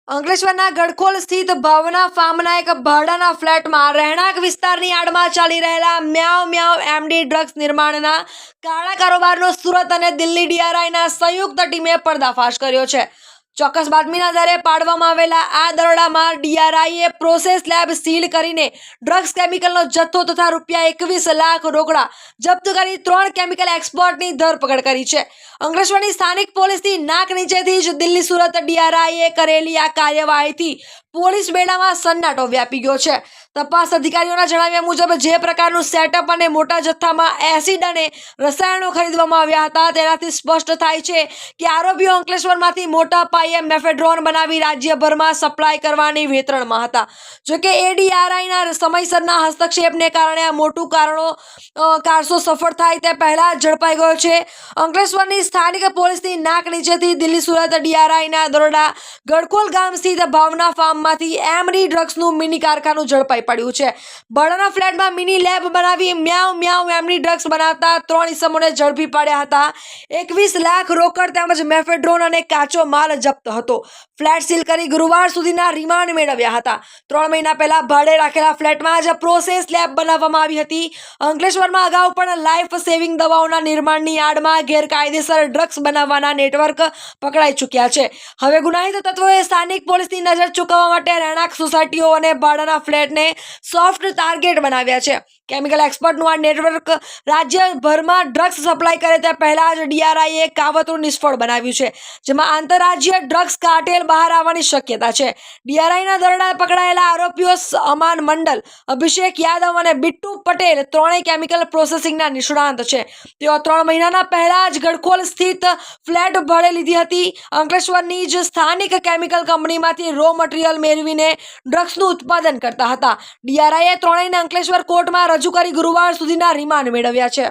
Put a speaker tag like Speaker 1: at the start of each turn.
Speaker 1: અંકલેશ્વરના ગડખોલ સ્થિત ભાવના ફાર્મના એક ભાડાના ફ્લેટમાં રહેણાંક વિસ્તારની આડમાં ચાલી રહેલા મ્યાઉ મ્યાઉ એમડી ડ્રગ્સ નિર્માણના કાળા કારોબારનો સુરત અને દિલ્હી ડીઆરઆઈના સંયુક્ત ટીમે પર્દાફાશ કર્યો છે। ચોક્કસ બાતમીના આધારે પાડવામાં આવેલા આ દરોડામાં ડીઆરઆઈએ પ્રોસેસ લેબ સીલ કરીને ડ્રગ્સ કેમિકલનો જથ્થો તથા ₹21 લાખ રોકડા જપ્ત કરી 3 કેમિકલ એક્સપર્ટની ધરપકડ કરી છે। અંકલેશ્વરની સ્થાનિક પોલીસની નાક નીચેથી જ દિલ્હી સુરત ડીઆરઆઈએ કરેલી આ કાર્યવાહીથી પોલીસ બેડામાં સન્નાટો વ્યાપી ગયો છે। તપાસ અધિકારીઓના જણાવ્યા મુજબ જે પ્રકારનું સેટઅપ અને મોટા જથ્થામાં એસિડ અને રસાયણો ખરીદવામાં આવ્યા હતા તેનાથી સ્પષ્ટ થાય છે કે આરોપીઓ અંકલેશ્વરમાંથી મોટા પાયે મેફેડ્રોન બનાવી રાજ્યભરમાં સપ્લાય કરવાની વેતરણમાં હતા। જોકે એડીઆરઆઈના સમયસરના હસ્તક્ષેપને કારણે આ મોટું કારસો સફળ થાય તે પહેલા ઝડપાઈ ગયો છે। અંકલેશ્વરની સ્થાનિક પોલીસની નાક નીચેથી દિલ્હી સુરત ડીઆરઆઈના દરોડા ગડખોલ ગામ સ્થિત ભાવના ફાર્મમાંથી એમડી ડ્રગ્સનું મિની કારખાનું ઝડપાઈ પડ્યું છે। ભાડાના ફ્લેટમાં મિની લેબ બનાવી મ્યાઉ મ્યાઉ એમડી ડ્રગ્સ બનાવતા 3 ઇસમોને ઝડપી પાડ્યા હતા। 21 લાખ રોકડ તેમજ મેફેડ્રોન અને કાચો માલ જપ્ત હતો। ફ્લેટ સીલ કરી ગુરુવાર સુધીના રિમાન્ડ મેળવ્યા હતા। 3 મહિના પહેલા ભાડે રાખેલા ફ્લેટમાં જ પ્રોસેસ લેબ બનાવવામાં આવી હતી। અંકલેશ્વરમાં અગાઉ પણ લાઈફ સેવિંગ દવાઓના નિર્માણની આડમાં ગેરકાયદેસર ડ્રગ્સ બનાવવાના નેટવર્ક પકડાઈ ચૂક્યા છે। હવે ગુનાહિત તત્વોએ સ્થાનિક પોલીસની નજર ચૂકવવા માટે રહેણાંક સોસાયટીઓ અને ભાડાના ફ્લેટને સોફ્ટ ટાર્ગેટ બનાવ્યા છે। કેમિકલ એક્સપર્ટનું આ નેટવર્ક રાજ્યભરમાં ડ્રગ્સ સપ્લાય કરે તે પહેલા જ ડીઆરઆઈએ કાવતરું નિષ્ફળ બનાવ્યું છે, જેમાં આંતરરાજ્ય ડ્રગ્સ કાર્ટેલ બહાર આવવાની શક્યતા છે। ડીઆરઆઈના દરોડા પકડાયેલા આરોપીઓ અમાન મંડલ, અભિષેક યાદવ અને બિટ્ટુ પટેલ ત્રણેય કેમિકલ પ્રોસેસિંગના નિષ્ણાંત છે। તેઓ 3 મહિનાના પહેલા જ ગડખોલ સ્થિત ફ્લેટ ભાડે લીધી હતી। અંકલેશ્વરની જ સ્થાનિક કેમિકલ કંપનીમાંથી રો મટીરિયલ મેળવીને ડ્રગ્સનું ઉત્પાદન કરતા હતા। ડીઆરઆઈએ ત્રણેયને અંકલેશ્વર કોર્ટમાં રજૂ કરી ગુરુવાર સુધીના રિમાન્ડ મેળવ્યા છે।